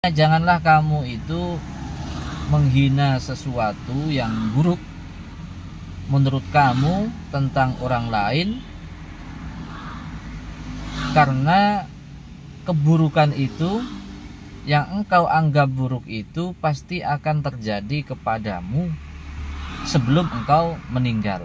Janganlah kamu itu menghina sesuatu yang buruk menurut kamu tentang orang lain, karena keburukan itu yang engkau anggap buruk itu pasti akan terjadi kepadamu sebelum engkau meninggal.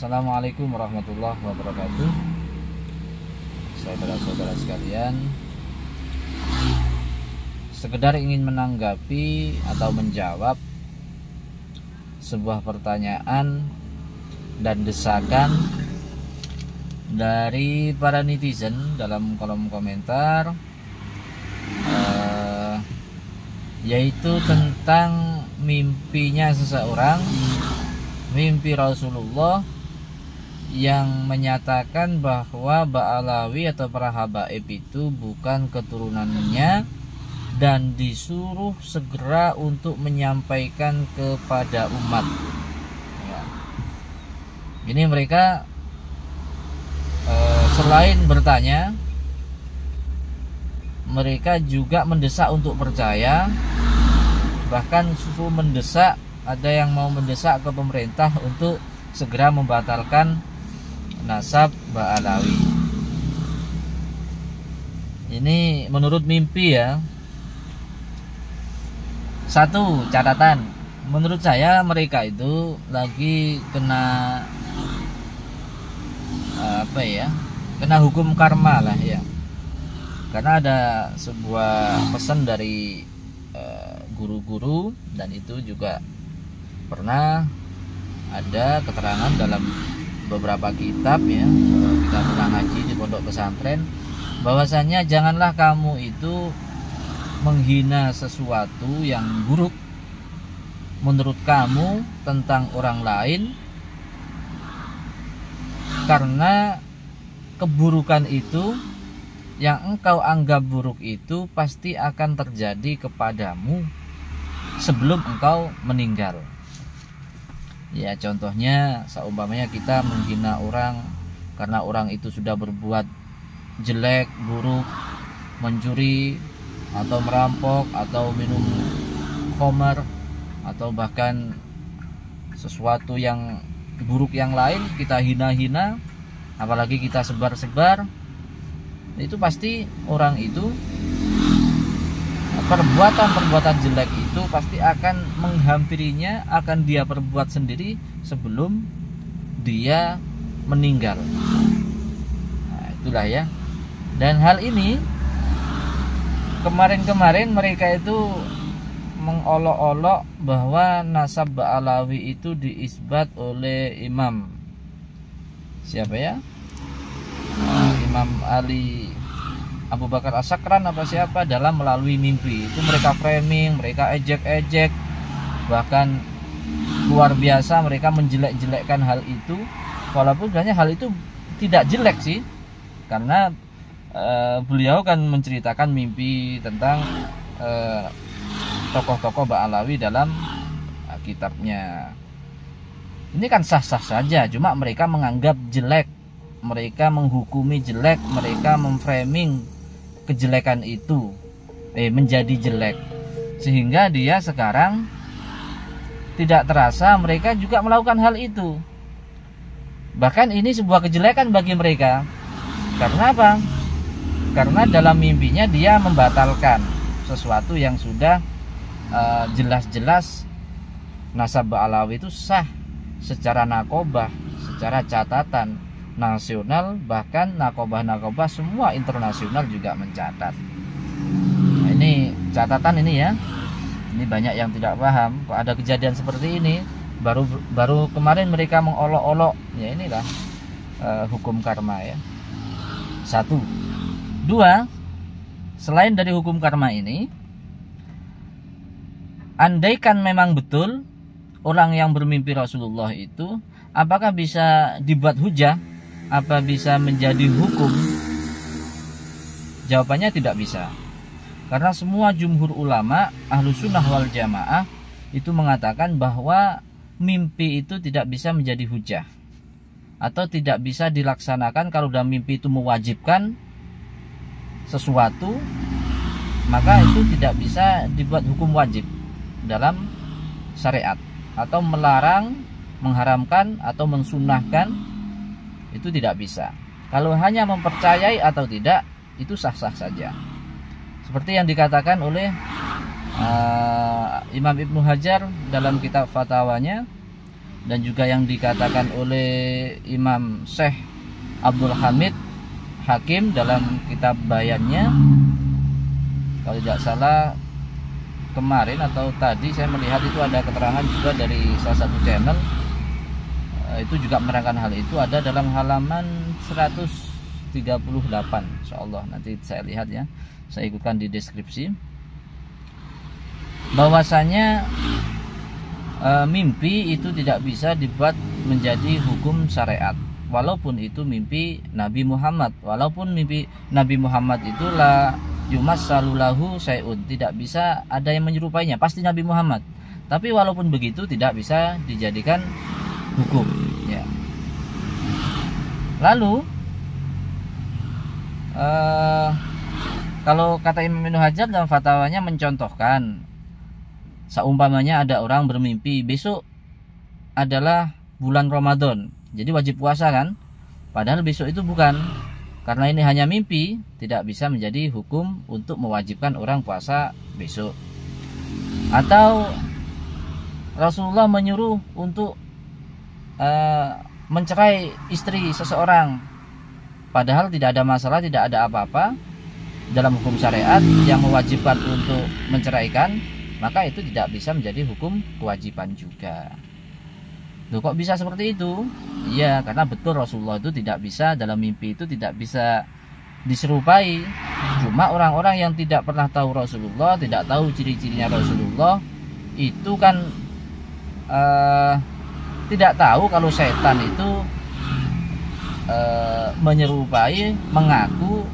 Assalamualaikum warahmatullahi wabarakatuh. Saudara-saudara sekalian, sekedar ingin menanggapi atau menjawab sebuah pertanyaan dan desakan dari para netizen dalam kolom komentar, yaitu tentang mimpinya seseorang, mimpi Rasulullah yang menyatakan bahwa Ba'alawi atau para habaib itu bukan keturunannya dan disuruh segera untuk menyampaikan kepada umat. Ya. Ini mereka selain bertanya, mereka juga mendesak untuk percaya, bahkan suruh mendesak, ada yang mau mendesak ke pemerintah untuk segera membatalkan nasab Ba'alawi. Ini menurut mimpi ya. Satu catatan, menurut saya mereka itu lagi kena kena hukum karma lah ya. Karena ada sebuah pesan dari guru-guru, dan itu juga pernah ada keterangan dalam beberapa kitab ya, kita pernah ngaji di pondok pesantren, bahwasanya janganlah kamu itu menghina sesuatu yang buruk menurut kamu tentang orang lain, karena keburukan itu yang engkau anggap buruk itu pasti akan terjadi kepadamu sebelum engkau meninggal. Ya, contohnya seumpamanya kita menghina orang karena orang itu sudah berbuat jelek, buruk, mencuri atau merampok atau minum khamar atau bahkan sesuatu yang buruk yang lain, kita hina-hina, apalagi kita sebar-sebar, itu pasti orang itu, perbuatan-perbuatan jelek itu pasti akan menghampirinya, akan dia perbuat sendiri sebelum dia meninggal. Nah, itulah ya. Dan hal ini kemarin-kemarin mereka itu mengolok-olok bahwa nasab Ba'alawi itu diisbat oleh Imam siapa ya? Imam Ali Abu Bakar As-Sakran apa siapa, dalam melalui mimpi. Itu mereka framing, mereka ejek-ejek, bahkan luar biasa mereka menjelek-jelekkan hal itu, walaupun sebenarnya hal itu tidak jelek sih, karena beliau kan menceritakan mimpi tentang tokoh-tokoh Ba'alawi dalam kitabnya. Ini kan sah-sah saja, cuma mereka menganggap jelek, mereka menghukumi jelek, mereka memframing kejelekan itu menjadi jelek, sehingga dia sekarang tidak terasa mereka juga melakukan hal itu. Bahkan ini sebuah kejelekan bagi mereka. Karena apa? Karena dalam mimpinya dia membatalkan sesuatu yang sudah jelas-jelas nasab Ba'alawi itu sah secara nakobah, secara catatan nasional, bahkan nakobah-nakobah semua internasional juga mencatat. Nah, ini catatan ini ya. Ini banyak yang tidak paham kok ada kejadian seperti ini. Baru kemarin mereka mengolok-olok. Ya inilah hukum karma ya. Satu. Dua, selain dari hukum karma ini, andaikan memang betul orang yang bermimpi Rasulullah itu, apakah bisa dibuat hujah? Apa bisa menjadi hukum? Jawabannya tidak bisa. Karena semua jumhur ulama Ahlus Sunnah wal Jamaah itu mengatakan bahwa mimpi itu tidak bisa menjadi hujah atau tidak bisa dilaksanakan. Kalau dalam mimpi itu mewajibkan sesuatu, maka itu tidak bisa dibuat hukum wajib dalam syariat, atau melarang, mengharamkan atau mensunahkan, itu tidak bisa. Kalau hanya mempercayai atau tidak, itu sah-sah saja. Seperti yang dikatakan oleh Imam Ibnu Hajar dalam kitab fatwanya, dan juga yang dikatakan oleh Imam Syekh Abdul Hamid Hakim dalam kitab bayannya. Kalau tidak salah kemarin atau tadi saya melihat itu ada keterangan juga dari salah satu channel, itu juga menerangkan hal itu, ada dalam halaman 138 insyaallah, nanti saya lihat ya, saya ikutkan di deskripsi, bahwasanya mimpi itu tidak bisa dibuat menjadi hukum syariat, walaupun itu mimpi Nabi Muhammad. Walaupun mimpi Nabi Muhammad itulah yumassalulahu syai'un, tidak bisa ada yang menyerupainya, pasti Nabi Muhammad. Tapi walaupun begitu tidak bisa dijadikan hukum ya. Lalu kalau kata Imam Ibnu Hajar dalam fatwanya mencontohkan, seumpamanya ada orang bermimpi besok adalah bulan Ramadan, jadi wajib puasa kan, padahal besok itu bukan. Karena ini hanya mimpi, tidak bisa menjadi hukum untuk mewajibkan orang puasa besok. Atau Rasulullah menyuruh untuk mencerai istri seseorang, padahal tidak ada masalah, tidak ada apa-apa dalam hukum syariat yang mewajibkan untuk menceraikan, maka itu tidak bisa menjadi hukum kewajiban juga. Loh, kok bisa seperti itu? Iya, karena betul Rasulullah itu tidak bisa, dalam mimpi itu tidak bisa diserupai. Cuma orang-orang yang tidak pernah tahu Rasulullah, tidak tahu ciri-cirinya Rasulullah, itu kan tidak tahu kalau setan itu menyerupai, mengaku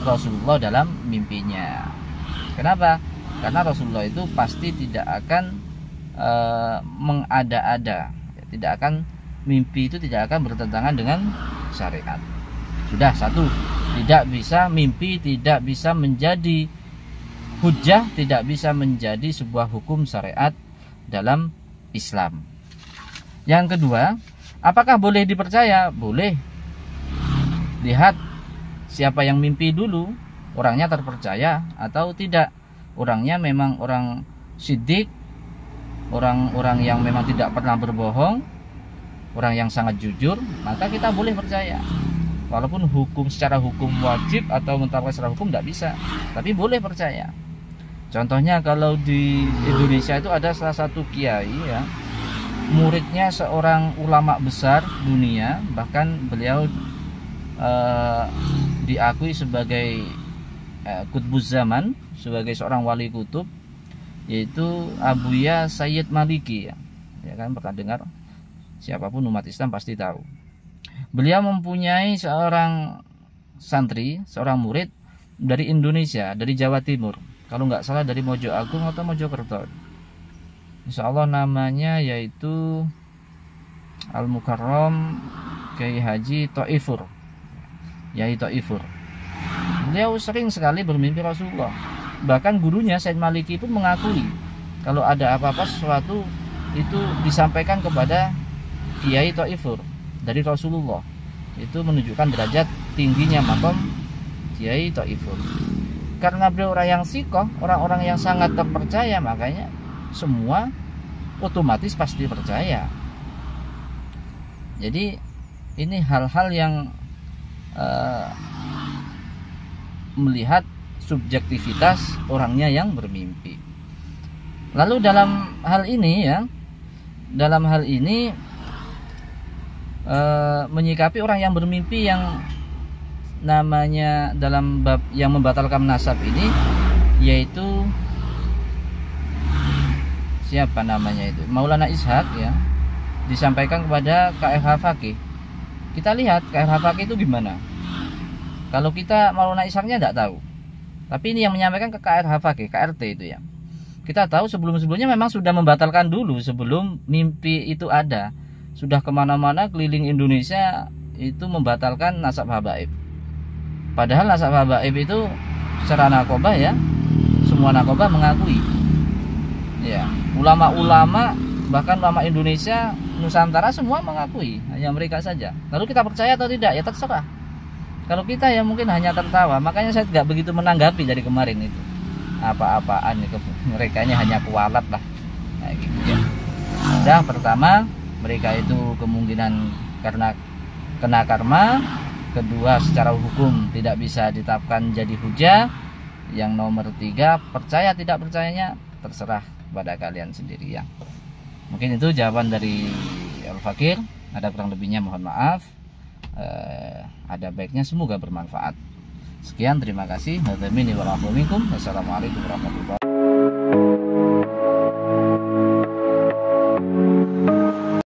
Rasulullah dalam mimpinya. Kenapa? Karena Rasulullah itu pasti tidak akan mengada-ada, tidak akan, mimpi itu tidak akan bertentangan dengan syariat. Sudah satu, tidak bisa, mimpi tidak bisa menjadi hujjah, tidak bisa menjadi sebuah hukum syariat dalam Islam. Yang kedua, apakah boleh dipercaya? Boleh. Lihat siapa yang mimpi dulu, orangnya terpercaya atau tidak. Orangnya memang orang siddiq, orang-orang yang memang tidak pernah berbohong, orang yang sangat jujur, maka kita boleh percaya. Walaupun hukum secara hukum wajib atau menetapkan secara hukum tidak bisa, tapi boleh percaya. Contohnya kalau di Indonesia itu ada salah satu kiai ya, muridnya seorang ulama besar dunia, bahkan beliau diakui sebagai kutbuz zaman, sebagai seorang wali kutub, yaitu Abuya Sayyid Maliki ya kan, pernah dengar, siapapun umat Islam pasti tahu. Beliau mempunyai seorang santri, seorang murid dari Indonesia, dari Jawa Timur, kalau nggak salah dari Mojoagung atau Mojokerto, insya Allah namanya yaitu Al Mukarram Kiai Haji Thoifur, Yai Thoifur. Beliau sering sekali bermimpi Rasulullah. Bahkan gurunya Said Maliki pun mengakui kalau ada apa-apa sesuatu itu disampaikan kepada Kiai Thoifur dari Rasulullah. Itu menunjukkan derajat tingginya maqam Kiai Thoifur. Karena beliau orang yang sikoh, orang-orang yang sangat terpercaya, makanya semua otomatis pasti percaya. Jadi ini hal-hal yang melihat subjektivitas orangnya yang bermimpi. Lalu dalam hal ini ya, dalam hal ini menyikapi orang yang bermimpi yang namanya dalam bab yang membatalkan nasab ini, yaitu siapa namanya itu, Maulana Ishaq ya, disampaikan kepada KFH Fakih. Kita lihat KFH Fakih itu gimana. Kalau kita Maulana Ishaqnya tidak tahu, Tapi ini yang menyampaikan ke KRH Fakih, KRT itu ya. Kita tahu sebelum-sebelumnya memang sudah membatalkan dulu sebelum mimpi itu ada. Sudah kemana-mana keliling Indonesia itu membatalkan nasab habaib. Padahal nasab habaib itu secara nakobah ya, semua nakobah mengakui. Ya, ulama-ulama bahkan ulama Indonesia, Nusantara semua mengakui, hanya mereka saja. Lalu kita percaya atau tidak? Ya terserah. Kalau kita ya mungkin hanya tertawa. Makanya saya tidak begitu menanggapi dari kemarin itu. Apa-apaan mereka ini hanya kualat lah. Nah, gitu ya. Sudah, pertama mereka itu kemungkinan karena kena karma. Kedua, secara hukum tidak bisa ditetapkan jadi hujah. Yang nomor 3, percaya tidak percayanya terserah pada kalian sendiri ya. Mungkin itu jawaban dari Al-Fakir. Ada kurang lebihnya mohon maaf. Ada baiknya, semoga bermanfaat. Sekian, terima kasih. Wassalamualaikum warahmatullahi wabarakatuh.